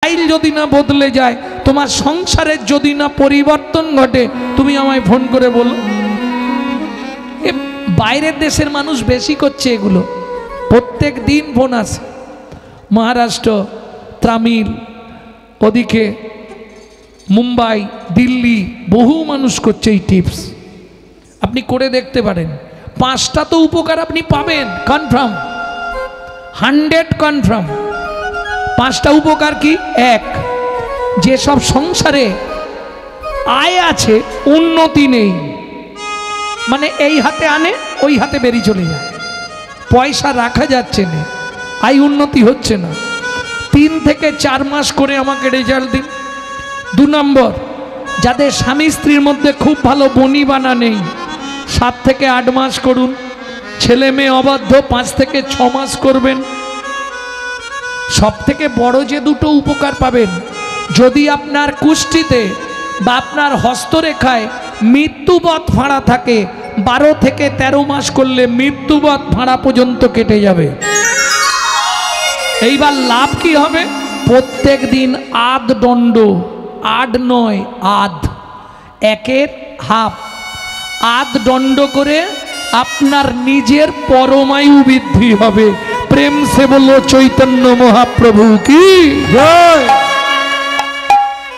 Style যদি না বদলে যায়, তোমার সংসারের যদি না পরিবর্তন ঘটে, তুমি আমায় ফোন করে বলো। বাইরের দেশের মানুষ বেশি করছে এগুলো, প্রত্যেক দিন ফোন আসে। মহারাষ্ট্র, তামিল, ওদিকে মুম্বাই, দিল্লি, বহু মানুষ করছে এই টিপস। আপনি করে দেখতে পারেন, 5টা তো উপকার আপনি পাবেন কনফার্ম, 100 কনফার্ম। 5টা উপকার কি? 1, যেসব সংসারে আয় আছে উন্নতি নেই, মানে এই হাতে আনে ওই হাতে বেরিয়ে চলে যায়, পয়সা রাখা যাচ্ছে না, আয় উন্নতি হচ্ছে না। 3 থেকে 4 মাস করে আমাকে রেজাল্ট দিন। 2 নম্বর, যাদের স্বামী স্ত্রীর মধ্যে খুব ভালো বনিবানা নেই, 7 থেকে 8 মাস করুন। ছেলে মেয়ে অবাধ্য, 5 থেকে 6 মাস করবেন। সব থেকে বড় যে দুটো উপকার পাবেন, যদি আপনার কুষ্ঠিতে বা আপনার হস্তরেখায় মৃত্যুবৎ ফাঁড়া থাকে, 12 থেকে 13 মাস করলে মৃত্যুবৎ ফাঁড়া পর্যন্ত কেটে যাবে। এইবার লাভ কি হবে? প্রত্যেক দিন আধ দণ্ড, 8 নয় আধ, 1-এর হাফ, আধ দণ্ড করে আপনার নিজের পরমায়ু বৃদ্ধি হবে। প্রেম সে বলো চৈতন্য মহাপ্রভু কি জয়।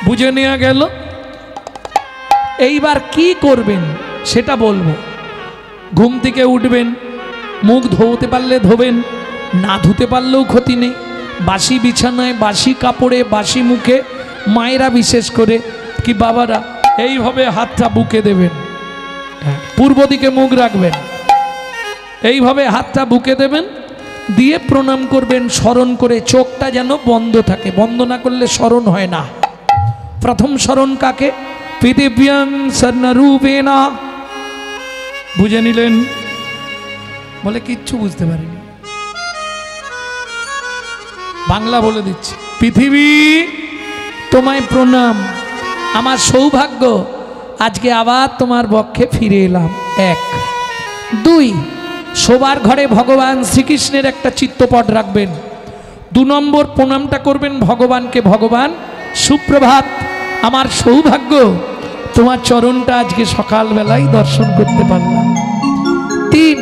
বুঝে নেওয়া গেল? এইবার কি করবেন সেটা বলবো। ঘুম থেকে উঠবেন, মুখ ধোতে পারলে ধোবেন, না ধুতে পারলেও ক্ষতি নেই। বাসি বিছানায়, বাসি কাপড়ে, বাসি মুখে, মায়েরা বিশেষ করে কি বাবারা এইভাবে হাতটা বুকে দেবেন, পূর্ব দিকে মুখ রাখবেন, এইভাবে হাতটা বুকে দেবেন, দিয়ে প্রণাম করবেন স্মরণ করে। চোখটা যেন বন্ধ থাকে, বন্ধ না করলে স্মরণ হয় না। প্রথম স্মরণ কাকে? পৃথিব্যাং স্বর্ণরূপেণা। বুঝে নিলেন? বলে কিচ্ছু বুঝতে পারিনি, বাংলা বলে দিচ্ছি। পৃথিবী তোমায় প্রণাম, আমার সৌভাগ্য আজকে আবার তোমার বক্ষে ফিরে এলাম। 1, 2, শোবার ঘরে ভগবান শ্রীকৃষ্ণের একটা চিত্রপট রাখবেন। 2 নম্বর প্রণামটা করবেন ভগবানকে, ভগবান সুপ্রভাত, আমার সৌভাগ্য তোমার চরণটা আজকে সকালবেলায় দর্শন করতে পারলাম। 3,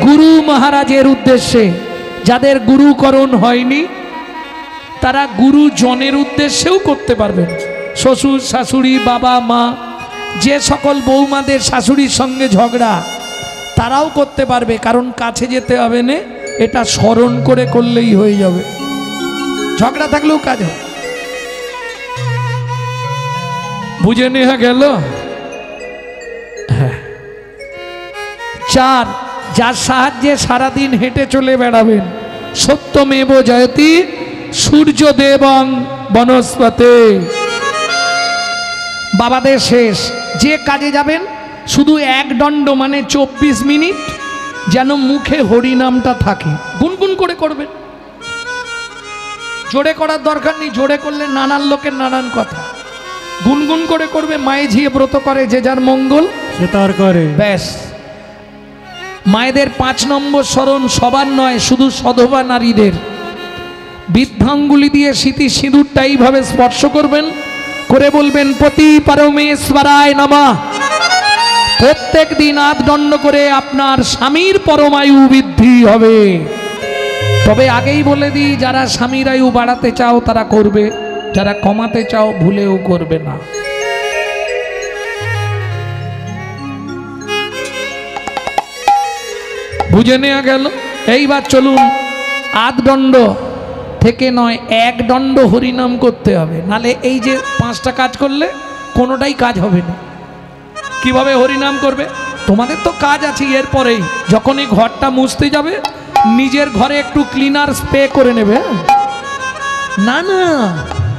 গুরু মহারাজের উদ্দেশ্যে, যাদের গুরুকরণ হয়নি তারা গুরুজনের উদ্দেশ্যেও করতে পারবেন। শ্বশুর শাশুড়ি, বাবা মা, যে সকল বৌমাদের শাশুড়ির সঙ্গে ঝগড়া, তারাও করতে পারবে, কারণ কাছে যেতে হবে না, এটা স্মরণ করে করলেই হয়ে যাবে। ঝগড়া থাকলেও কাজ হবে। বুঝে নেওয়া গেল? হ্যাঁ। 4, যার সাহায্যে সারাদিন হেঁটে চলে বেড়াবেন। সত্যমেব জয়তি সূর্যদেবং বনস্পতে। বাবাদের শেষ, যে কাজে যাবেন শুধু 1 দণ্ড মানে 24 মিনিট যেন মুখে হরিনামটা থাকে, গুনগুন করে করবেন। জোরে করার দরকার নেই, জোরে করলে নানান লোকের নানান কথা। গুনগুন করে করবে। মায়ে ঝিয়ে ব্রত করে, যে যার মঙ্গল সে তার করে, ব্যাস। মায়েদের 5 নম্বর স্মরণ সবার নয়, শুধু সধবা নারীদের। বৃদ্ধাঙ্গুলি দিয়ে স্মৃতি সিঁদুরটা এইভাবে স্পর্শ করবেন, করে বলবেন পতি পরমেশ্বরায় নমঃ। প্রত্যেক দিন 8 দণ্ড করে আপনার স্বামীর পরমায়ু বৃদ্ধি হবে। তবে আগেই বলে দিই, যারা স্বামীর আয়ু বাড়াতে চাও তারা করবে, যারা কমাতে চাও ভুলেও করবে না। বুঝে নেওয়া গেল? এইবার চলুন, 8 দণ্ড থেকে নয় 1 দণ্ড হরিনাম করতে হবে, নালে এই যে 5টা কাজ করলে কোনোটাই কাজ হবে না। কিভাবে হরিনাম করবে? তোমাদের তো কাজ আছে এরপরেই, যখন এই ঘরটা মুছতে যাবে নিজের ঘরে একটু ক্লিনার স্প্রে করে নেবে। না না,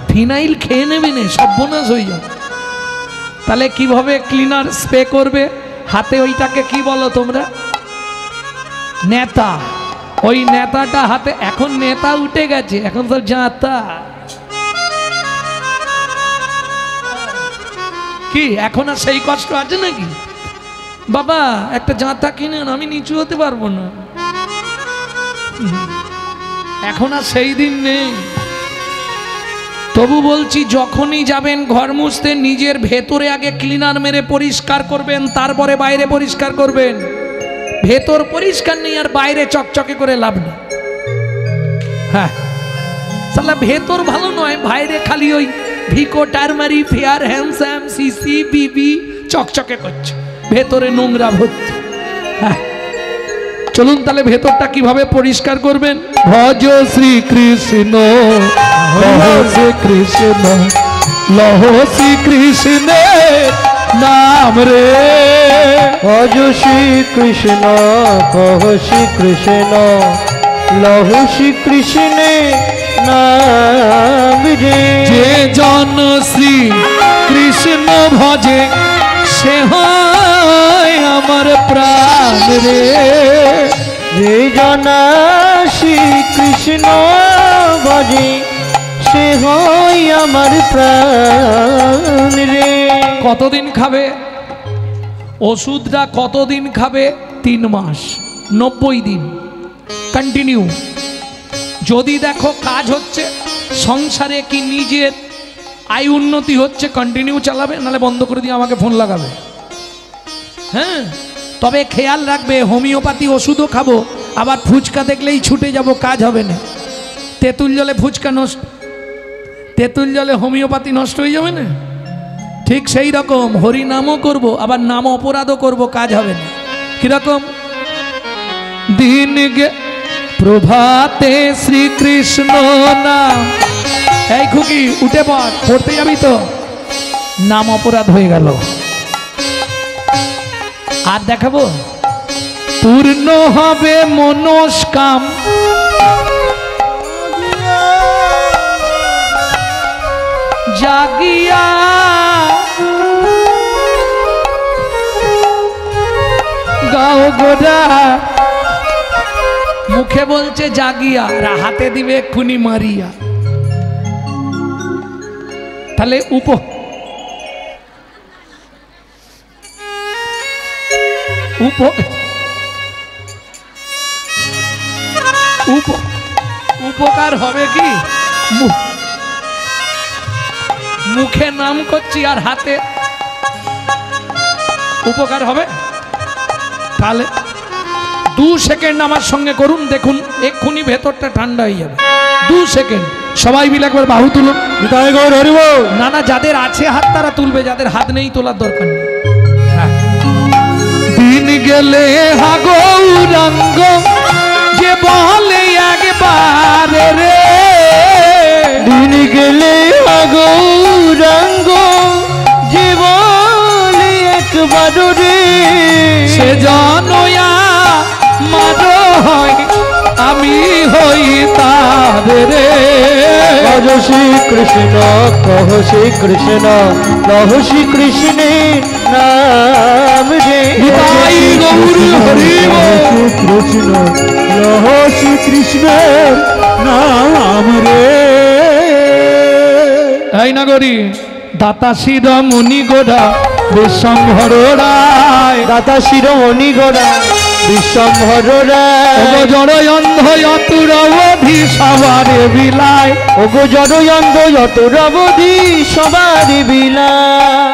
ফিনাইল খেয়ে নেবে না, সর্বনাশ হয়ে যাবে। তাহলে কিভাবে ক্লিনার স্প্রে করবে? হাতে ওইটাকে কি বলো তোমরা? নেতা। ওই নেতাটা হাতে, এখন নেতা উঠে গেছে, এখন তো জাতা। কি এখন আর সেই কষ্ট আছে নাকি? বাবা একটা জাতা কিনে, আমি নিচু হতে পারবো না, এখন আর সেই দিন নেই। তবু বলছি যখনই যাবেন ঘর মুছতে নিজের ভেতরে আগে ক্লিনার মেরে পরিষ্কার করবেন, তারপরে বাইরে পরিষ্কার করবেন। ভেতর পরিষ্কার নেই আর বাইরে চকচকে করে লাভ নেই। হ্যাঁ, সালা ভেতর ভালো নয়, বাইরে খালি ওই ভিকো টারমারি ফেয়ার হ্যান্ডসাম সিসি বিবি চকচকে করছে, ভেতরে নোংরা ভর্তি। হ্যাঁ, চলুন তাহলে ভেতরটা কিভাবে পরিষ্কার করবেন। ভজ শ্রীকৃষ্ণ লহ শ্রীকৃষ্ণ লহ শ্রীকৃষ্ণ নাম রে। ভজ শ্রীকৃষ্ণ কহ শ্রীকৃষ্ণ লহ শ্রীকৃষ্ণ নাম রে। যে জন শ্রী কৃষ্ণ ভজে সে হয় আমার প্রাণ রে। যে জনা শ্রীকৃষ্ণ ভজে সে হয় আমার প্রাণ রে। কতদিন খাবে ওষুধটা? কতদিন খাবে? 3 মাস, 90 দিন কন্টিনিউ। যদি দেখো কাজ হচ্ছে সংসারে কি নিজের আয় উন্নতি হচ্ছে, কন্টিনিউ চালাবে, নাহলে বন্ধ করে দিয়ে আমাকে ফোন লাগাবে। হ্যাঁ, তবে খেয়াল রাখবে হোমিওপ্যাথি ওষুধও খাবো, আবার ফুচকা দেখলেই ছুটে যাব, কাজ হবে না। তেঁতুল জলে ফুচকা নষ্ট, তেঁতুল জলে হোমিওপ্যাথি নষ্ট হয়ে যাবে না। ঠিক সেই রকম হরি নামও করব, আবার নাম অপরাধও করব, কাজ হবে না। কিরকম? দিন গে প্রভাতে শ্রীকৃষ্ণ নাম। এই খুকি উঠে পড়, পড়তে যাবি তো? নাম অপরাধ হয়ে গেল। আর দেখাবো পূর্ণ হবে মনস্কাম, জাগিয়া গাও গোরা। মুখে বলছে জাগিয়া, হাতে দিবে এক্ষুনি মারিয়া। তাহলে উপকার হবে কি? মুখে নাম করছি আর হাতে উপকার হবে। তাহলে 2 সেকেন্ড আমার সঙ্গে করুন, দেখুন এক্ষুনি ভেতরটা ঠান্ডা হয়ে যাবে। 2 সেকেন্ড সবাই মিলে একবার বাহু তুলুন। না না, যাদের আছে হাত তারা তুলবে, যাদের হাত নেই তোলার দরকার নেই। দিন গেলে হা গৌরাঙ্গ যে বলে একবার রে। দিন গেলে হা গৌরাঙ্গ যে বলে একবার রে। সে জনয়া মার হয় আমি হই তার রে। ভজ শ্রীকৃষ্ণ কহ শ্রীকৃষ্ণ লহ শ্রীকৃষ্ণ নাম রে। শ্রীকৃষ্ণ লহ শ্রীকৃষ্ণ নাম রে। এই নগরী দাতা শিরোমণি গোড়া বিশ্বম্ভর রায়। দাতা শিরোমণি গোড়া বিশ্বম্ভর রায়। ওগো জড় অন্ধ অতুর অবধি সবারে বিলায়। ওগো জড় অন্ধ অতুর অবধি সবারে বিলায়।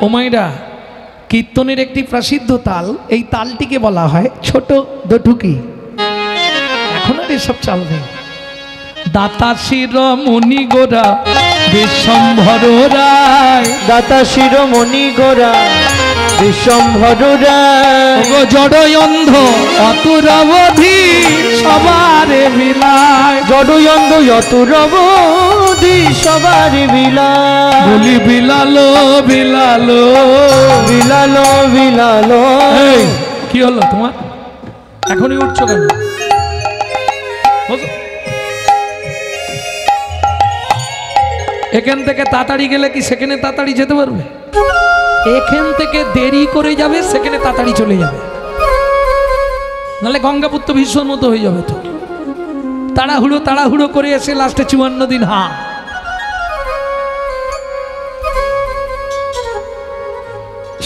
ও মাইরা, কীর্তনের একটি প্রসিদ্ধ তাল, এই তালটিকে বলা হয় ছোট দটুকি। এখন আর এসব চাল নেই। দাতা শিরোমণি গোড়া বিশ্বম্ভর রায়। দাতা শিরোমণি গোড়া বিশ্বম্ভর রায়। ওগো জড় অন্ধ অতুর অবধি সবারে বিলায়। জড় অন্ধ অতুর অবধি সবারে বিলায়। বলি বিলালো বিলালো বিলালো বিলালো। এই কি হলো তোমার? এখনই উঠছো কেন? এখান থেকে তাড়াতাড়ি গেলে কি সেখানে তাড়াতাড়ি যেতে পারবে? এখান থেকে দেরি করে যাবে, সেখানে তাড়াতাড়ি চলে যাবে, নাহলে গঙ্গাপুত্র ভীষণ মতো হয়ে যাবে। তো তাড়াহুড়ো করে এসে লাস্টে 54 দিন হা।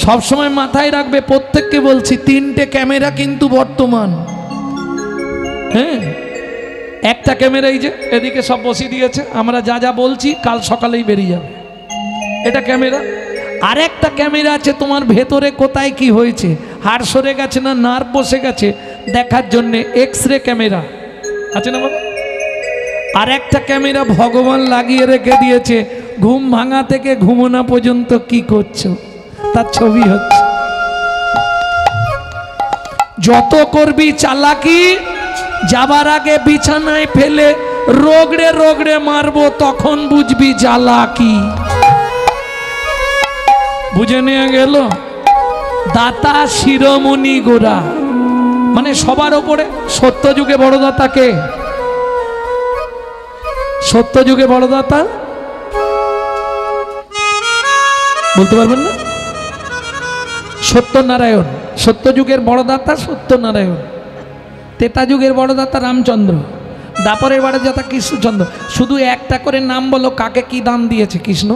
সবসময় মাথায় রাখবে, প্রত্যেককে বলছি 3টে ক্যামেরা কিন্তু বর্তমান। হ্যাঁ, একটা ক্যামেরা এই যে এদিকে সব বসিয়ে দিয়েছে, আমরা যা যা বলছি কাল সকালেই বেরিয়ে যাবে, এটা ক্যামেরা। আর একটা ক্যামেরা আছে তোমার ভেতরে কোথায় কি হয়েছে, হাড় সরে গেছে না নার্ভ বসে গেছে দেখার জন্যে, এক্স রে ক্যামেরা আছে না বাবা। আর একটা ক্যামেরা ভগবান লাগিয়ে রেখে দিয়েছে, ঘুম ভাঙা থেকে ঘুমোনা পর্যন্ত কি করছো তার ছবি হচ্ছে। যত করবি চালাকি, যাবার আগে বিছানায় ফেলে রোগড়ে রোগড়ে মারবো, তখন বুঝবি জ্বালা কি। বুঝে নিয়ে গেল দাতা শিরোমণি গোরা, মানে সবার ওপরে। সত্যযুগে বড় দাতাকে, সত্যযুগে বড় দাতা বলতে পারবেন না? সত্যনারায়ণ, সত্যযুগের বড় দাতা সত্যনারায়ণ। ত্রেতা যুগের বড় দাতা রামচন্দ্র, দাপরের বড় দাতা কৃষ্ণচন্দ্র। শুধু একটা করে নাম বলো, কাকে কি দান দিয়েছে কৃষ্ণ?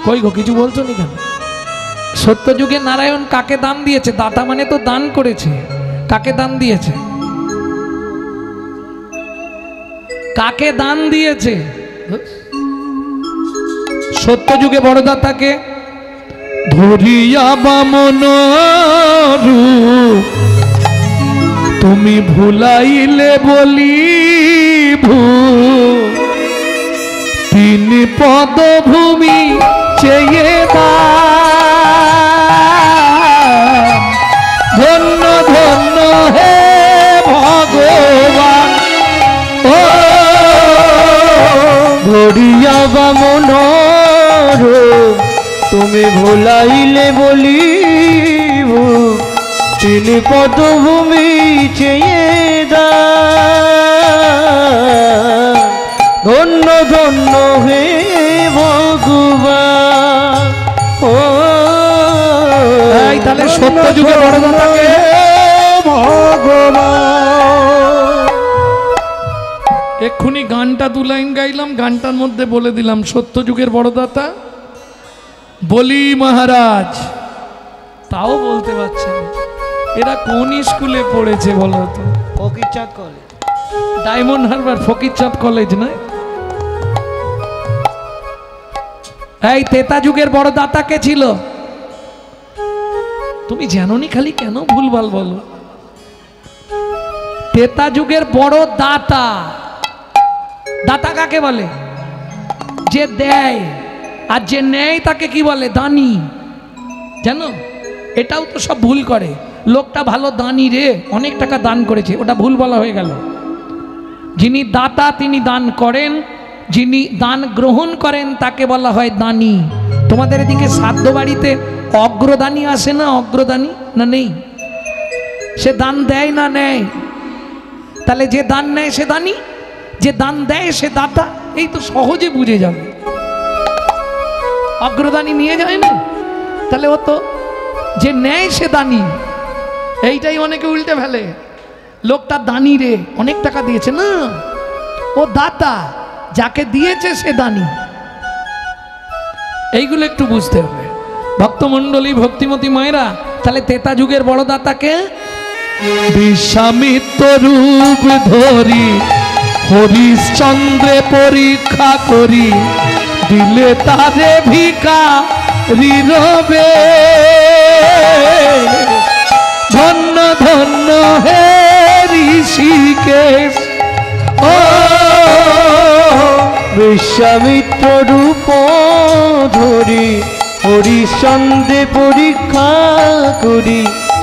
কই গো, কিছু বলছো নি কেন? সত্যযুগে নারায়ণ কাকে দান দিয়েছে? দাতা মানে তো দান করেছে। কাকে দান দিয়েছে? কাকে দান দিয়েছে? সত্যযুগে বড় দাতাকে। ধরিয়া বামন রূপ তুমি ভুলাইলে বলি ভূ, তিনি পদভূমি চেয়ে দান, ধন্য ধন্য হে ভগবান। ও ধরিয়া বামন রূপ তুমি ভুলাইলে বলিব, তিনি পদভূমি চেয়ে দান, ধন্য ধন্য হে ভগবান। ও তাহলে সত্যযুগে বড় দাতাকে ভগবান। এক্ষুনি গানটা দু লাইন গাইলাম, গানটার মধ্যে বলে দিলাম সত্যযুগের বড় দাতা বলি মহারাজ। তাও বলতে পারছে না। এরা কোন স্কুলে পড়েছে বলো তো? Fakirchand college, diamond Harbour Fakirchand college নয়? এই ত্রেতা যুগের বড় দাতা কে ছিল? তুমি জানোনি, খালি কেন ভুলভাল বলো? ত্রেতা যুগের বড় দাতা, দাতা কাকে বলে? যে দেয়, আর যে নেয় তাকে কি বলে? দানি। জানো, এটাও তো সব ভুল করে। লোকটা ভালো দানি রে, অনেক টাকা দান করেছে, ওটা ভুল বলা হয়ে গেল। যিনি দাতা তিনি দান করেন, যিনি দান গ্রহণ করেন তাকে বলা হয় দানি। তোমাদের এদিকে শ্রাদ্ধ বাড়িতে অগ্রদানি আসে না? অগ্রদানি না নেই? সে দান দেয় না নেয়? তাহলে যে দান নেয় সে দানি, যে দান দেয় সে দাতা। এই তো সহজে বুঝে যাবে। অগ্রদানি নিয়ে যায় না, তাহলে ও তো যে নেয় সে দানি। এইটাই অনেকে উল্টে ফেলে, লোকটা দানি রে, অনেক টাকা দিয়েছে না, ও দাতা, যাকে দিয়েছে সে দানি। এইগুলো একটু বুঝতে হবে ভক্তমণ্ডলী, ভক্তিমতী মায়েরা। তাহলে ত্রেতা যুগের বড় দাতাকে বিশ্বামিত্র রূপ ধরি হরিশ্চন্দ্রে পরীক্ষা করি, দিলে তারে ভিখারি রবে, ধন্য ধন্য হে ঋষিকেশ। ও বিশ্বামিত্র রূপ ধরি হরিশ্চন্দ্রে পরীক্ষা করি,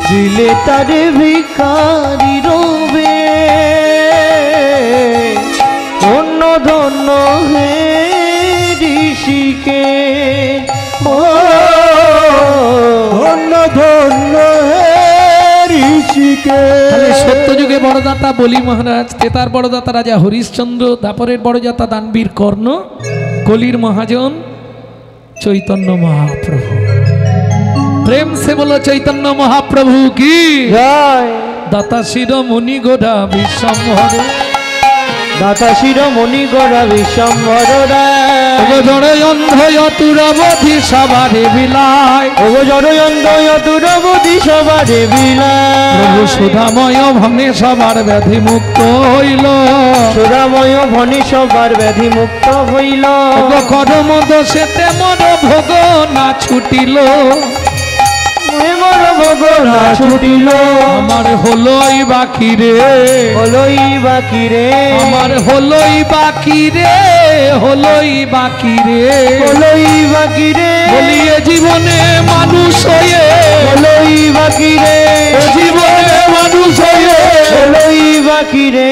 দিলে তারে ভিখারি রবে, ধন্য ধন্য হে ঋষিকেশ। ও ধন্য ধন্য হে ঋষিকেশ। তাহলে সত্যযুগে বড় দাতা বলি মহারাজ, ত্রেতার বড় দাতা রাজা হরিশ্চন্দ্র, দাপরের বড় দাতা দানবীর কর্ণ, কলির মহাজন চৈতন্য মহাপ্রভু। প্রেম সে বলো চৈতন্য মহাপ্রভু কি জয়। দাতা শিরোমণি গোরা বিশ্বম্ভর, দাতা শিরোমণি গোরা বিশ্বম্ভর রায়, জড় অন্ধ অতুরবধি সবারে বিলায় ও জড় অন্ধ অতুরবধি সবারে বিলায় প্রভু সুধাময় ভনে সবার ব্যাধি মুক্ত হইল সুধাময় ভনে সবার ব্যাধি মুক্ত হইল কর্ম দোষেতে মর ভোগ না ছুটিল মর ভোগ না ছুটিল আমার হলোই বাকি রে হলোই বাকি রে আমার হলোই বাকি রে হলোই বাকি রে হলোই বাকি রে বলিয়ে জীবনে মানুষ হয়ে হলোই বাকি রে জীবনে মানুষ হয়ে হলোই বাকি রে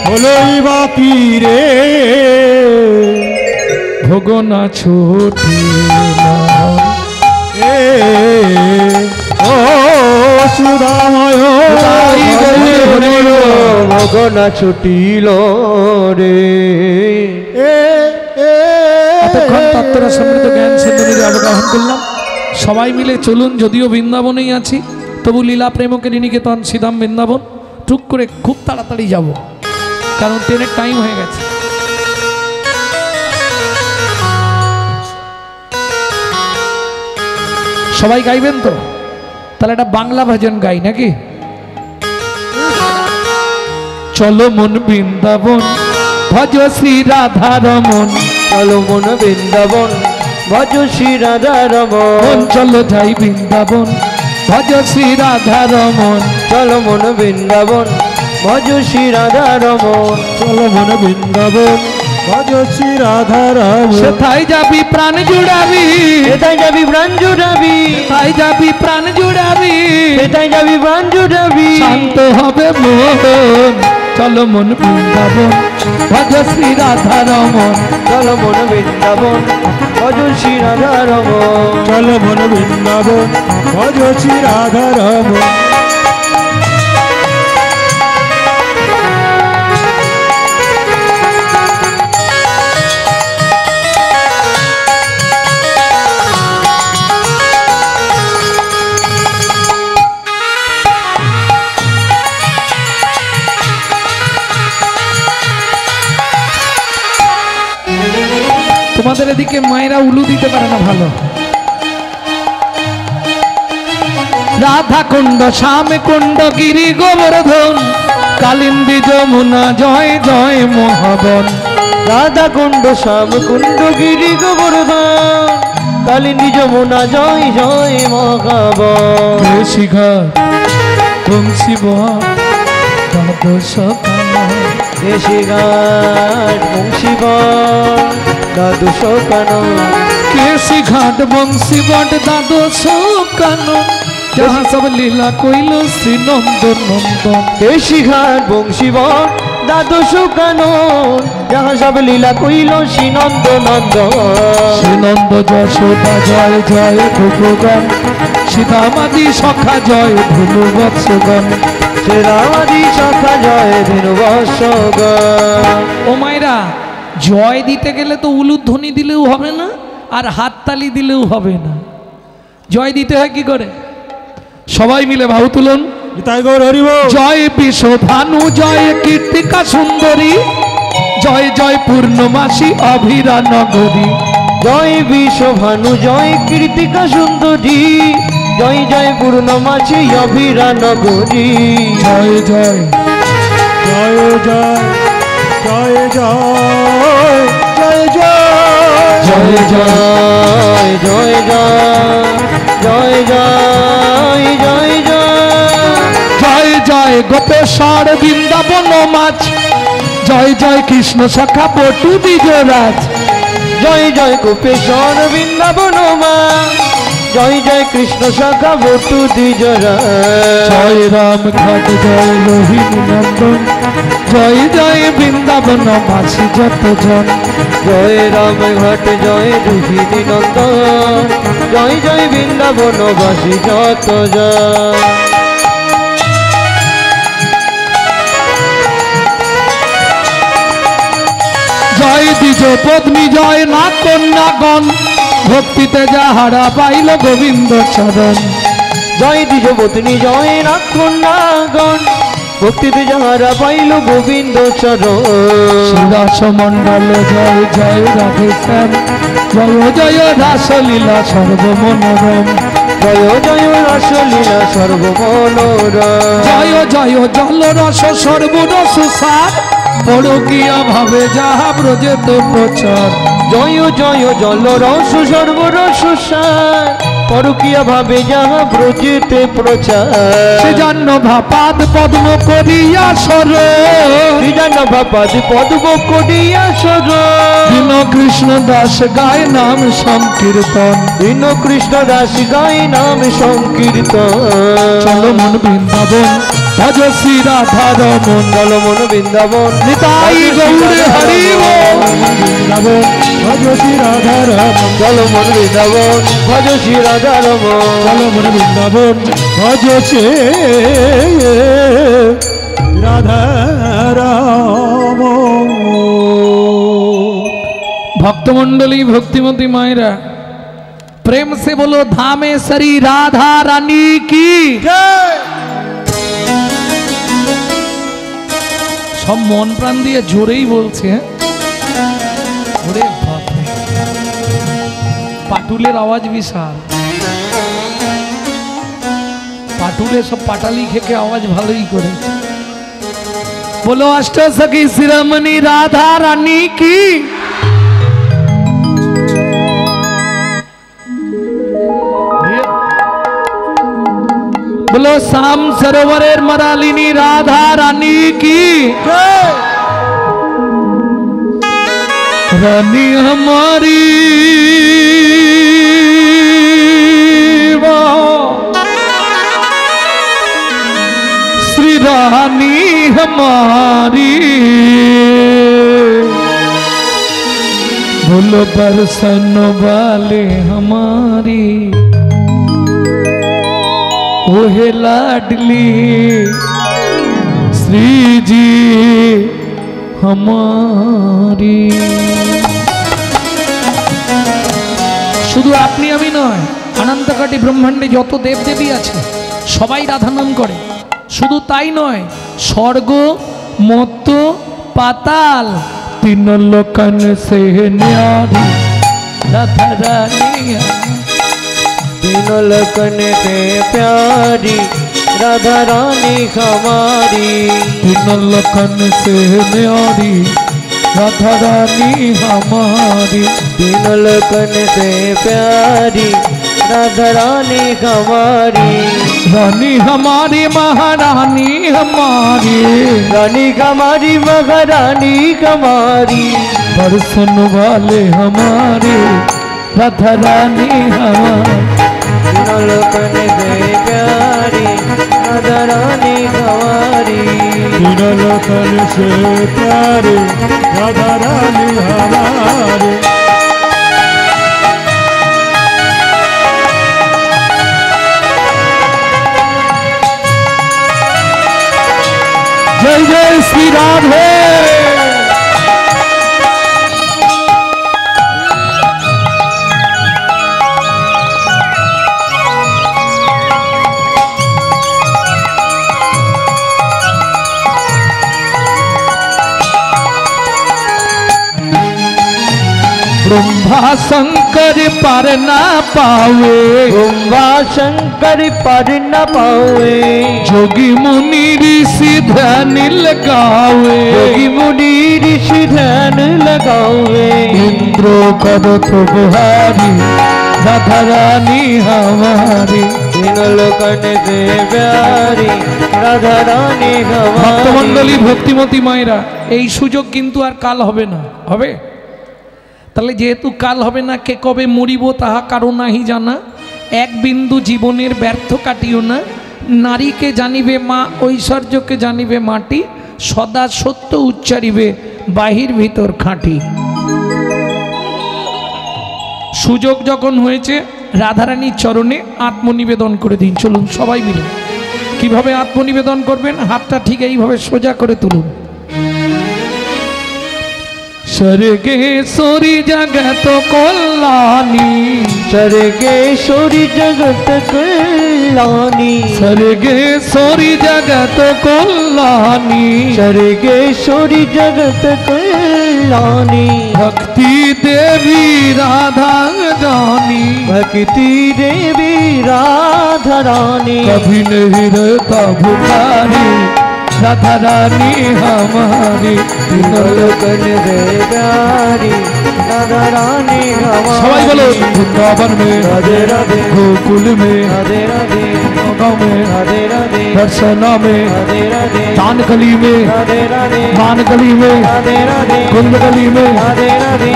হলোই বাকি রে ভোগ না ছুটিল এ ও সুধাময় ভোগ না ছুটিল রে এতক্ষণ তত্ত্বর সমৃদ্ধ জ্ঞান সিন্ধুরে অবগাহন করলাম। সবাই মিলে চলুন, যদিও বৃন্দাবনেই আছি তবু লীলা প্রেমকে নিকেতন সিধাম বৃন্দাবন টুক করে খুব তাড়াতাড়ি যাব, কারণ ট্রেনের টাইম হয়ে গেছে। সবাই গাইবেন তো? তাহলে একটা বাংলা ভজন গাই নাকি? চলো মন বৃন্দাবন ভজ শ্রী রাধা রমন চলো মন বৃন্দাবন ভজ শ্রী রাধা রমন চলো যাই বৃন্দাবন ভজ শ্রী রাধা রমন চলো মন বৃন্দাবন ভজ শ্রী রাধা রমন চলো মন বৃন্দাবন ভজ শ্রী রাধা রাম সেথায় যাবি প্রাণ জুড়াবি এটাই যাবি প্রাণ জুড়াবি সেথায় যাবি প্রাণ জুড়াবি এটাই যাবি প্রাণ জুড়াবি শান্ত হবে মন চলো মন বৃন্দাবন ভজ শ্রী রাধা রমন চলো মন বৃন্দাবন ভজ শ্রী রাধা রমন চলো মন বৃন্দাবন ভজ শ্রী রাধা রাম তোমাদের এদিকে মায়েরা উলু দিতে পারে না ভালো। রাধা কুণ্ড শ্যাম কুণ্ড গিরি গোবর্ধন কালিন্দী যমুনা জয় জয় মহাবন রাধা কুণ্ড শ্যাম কুণ্ড গিরি গোবর্ধন কালিন্দী যমুনা জয় জয় মহাবন শিখর বংশী দ্বাদশ দেশি ঘাট বংশীব দ্বাদশ কানন কেশি ঘাট বংশী বট দ্বাদশ কানন যাহা সব লীলা কইল শ্রী নন্দন নন্দন দেশি ঘাট বংশীব দ্বাদশ কানন যাহা সব লীলা কইল শ্রী নন্দ নন্দন শ্রী নন্দ যশোদা জয় জয় ভুবগণ সীতামাদি সখা জয় ধনু বৎসগণ শ্রী রামাদি সখা জয় ধনু বৎসগণ। ও মায়েরা, জয় দিতে গেলে তো উলুধ্বনি দিলেও হবে না আর হাততালি দিলেও হবে না। জয় দিতে হয় কি করে? সবাই মিলে বাহু তুলুন। তাই গৌর হরিব জয় বিশ্ব ভানু জয় কীর্তিকা সুন্দরী জয় জয় পূর্ণমাসী অভিরা নগরী জয় বিশ্বভানু জয় কীর্তিকা সুন্দরী জয় জয় পূর্ণমাসী অভিরা নগরী জয় জয় জয় জয় জয় জয় জয় জয় জয় জয় জয় জয় জয় জয় জয় জয় জয় জয় গোপেশ্বর বৃন্দাবন মাছ জয় জয় কৃষ্ণ সখা পটু বিজয়রাজ জয় জয় গোপেশ্বর বৃন্দাবন মা জয় জয় কৃষ্ণ সখা বটু দ্বিজরা জয় রাম ঘাট জয় লোহিনী নন্দন জয় জয় বৃন্দাবন মাসি যতজন জয় রাম ঘাট জয় রোহিণী নন্দন জয় জয় বৃন্দাবন বাসী যত জয় দ্বিজ পত্নী জয় না কন্যাগণ ভক্তিতে যাহারা পাইল গোবিন্দ চরণ জয় দ্বিজপত্নী জয় নাগণ ভক্তিতে যাহারা পাইল গোবিন্দ চরণ শ্রীদাস মণ্ডল জয় জয় রাধে শ্যাম জয় জয় রাসলীলা সর্বমনোরম জয় জয় রাসলীলা সর্বমনোরম জয় জয় জলরস সর্বরস সার পরকীয়া ভাবে যাহা ব্রজেতে প্রচার জয় জয় জলরস সর্বরস সার পরকীয়া ভাবে যাহা ব্রজেতে প্রচার সে জান্ন ভাপাদ পদ্ম করিয়া সর শ্রীজান ভাপাদ পদ্ম করিয়া সর দীন কৃষ্ণ দাস গায় নাম সংকীর্তন দীন কৃষ্ণ দাস গায় নাম সংকীর্তন চলো মন বৃন্দাবন ভজ শ্রী রাধা রমন চল মন বৃন্দাবন নিতাই গৌরে হরি বল বৃন্দাবন ভজ শ্রী রাধা রমন চল মন বৃন্দাবন ভজ শ্রী রাধা রমন চল মন বৃন্দাবন ভজ শ্রী রাধা রমন भक्तमंडली भक्तिमती मायरा प्रेम से बोलो धामेश्वरी राधा रानी की सब मन प्राण दिए जोरेই বলছে ওরে বাপ রে পাটুলের আওয়াজ বিশাল পাটুলে সব পাটালি খেকে আওয়াজ ভালোই করে बोलो अष्ट सखी शिरोमणि राधा रानी की बोलो शाम सरोवरेर मरालिनी राधा रानी की रानी हमारी श्री रानी हमारी बोलो बरसन वाले हमारी ओहे लाडली श्री जी हमारी শুধু আপনি আমি নয় অনন্তকাটি ব্রহ্মাণ্ডে যত দেবদেবী আছে সবাই রাধা নাম করে শুধু তাই নয় স্বর্গ মর্ত্য পাতাল তিন লোকন সে ন্যারি রাধা রানী तीनों लोकन से प्यारी राधा रानी हमारी तीन लोकन से न्यारी राधा रानी हमारी तीनों लोकन से प्यारी राधा रानी हमारी रानी हमारी महारानी हमारी रानी हमारी महारानी हमारी दर्शन वाले हमारे राधा रानी हमारी तीनों लोकन से प्यारी राधा रानी हमारी तीनों लोकन से प्यारे राधा रानी हमारे जय जय श्री राधे ब्रह्मा शंकर पर ना पावे ब्रह्मा शंकर पर न पावे जोगी मुनि ऋषि ध्यान लगावे योगी मुनि ऋषि ध्यान लगावे इंद्रो करो तो बुहारी राधा रानी हमारी तीनों लोकन से प्यारी राधा रानी हमारी ভক্তমণ্ডলী ভক্তিমতী মায়েরা এই সুযোগ কিন্তু আর কাল হবে না হবে তাহলে যেহেতু কাল হবে না কে কবে মরিব তাহা কারো নাহি জানা এক বিন্দু জীবনের ব্যর্থ কাটিও না নারীকে জানিবে মা ঐশ্বর্যকে জানিবে মাটি সদা সত্য উচ্চারিবে বাহির ভিতর খাঁটি সুযোগ যখন হয়েছে রাধারানীর চরণে আত্মনিবেদন করে দিন চলুন সবাই মিলে কিভাবে আত্মনিবেদন করবেন হাতটা ঠিক এইভাবে সোজা করে তুলুন स्वर्गेश्वरी जगत कल्याणी स्वर्गेश्वरी जगत कल्याणी सर्गेश्वरी जगत कल्याणी सर्गेश्वरी जगत कल्याणी भक्ति देवी राधा रानी भक्ति देवी राधा रानी कभी नहीं रहता भुखारी राधा रानी हमारी लोकन प्यारी राधा रानी सबाई बोलो वृंदावन में राधे राधे गोकुल में राधे राधे गाँव में राधे राधे दर्शना में राधे राधे दान गली में राधे राधे मान गली में राधे राधे कुंद गली में राधे राधे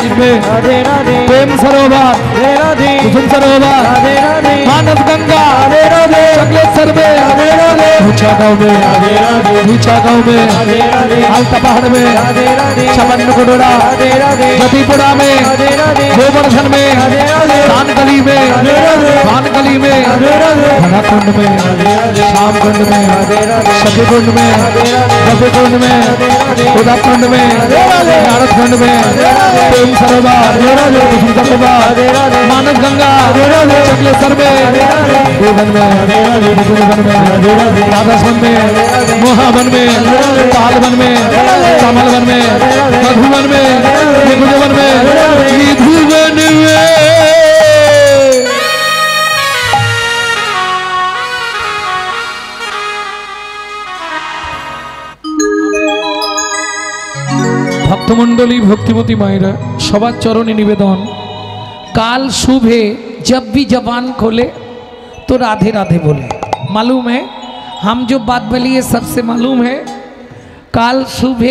इसमें राधे राधे प्रेम सरोवर राधे राधे कुसुम सरोवर राधे राधे मानस गंगा राधे राधे चकलेश्वर में राधे राधे ऊंचा गाँव में राधे राधे नीचा गाँव में राधे राधे आलता पहाड़ में राधे राधे चमन गुडोरा राधे राधे जतीपुरा में राधे राधे गोवर्धन में राधे राधे दान गली में राधे राधे भान गली में राधे राधे घनाकुंड में राधे राधे श्याम कुंड में राधे राधे सखी कुंड में राधे राधे गव्य कुंड में उदा कुंड में नारद कुंड में प्रेम सरोवर कुसुम सरोवर राधे राधे मानस गंगा चकलेश्वर में गोवन में गोवन में राधावन में मोहावन में तालवन में कमलवन में मधुवन में निकुंजवन में निधुवन में भक्तमंडली भक्तिमती मायरा सबार चरणे निवेदन काल सुबह जब भी जबान खोले तो राधे राधे बोले। मालूम है हम जो बात बोली है सबसे मालूम है काल सुबह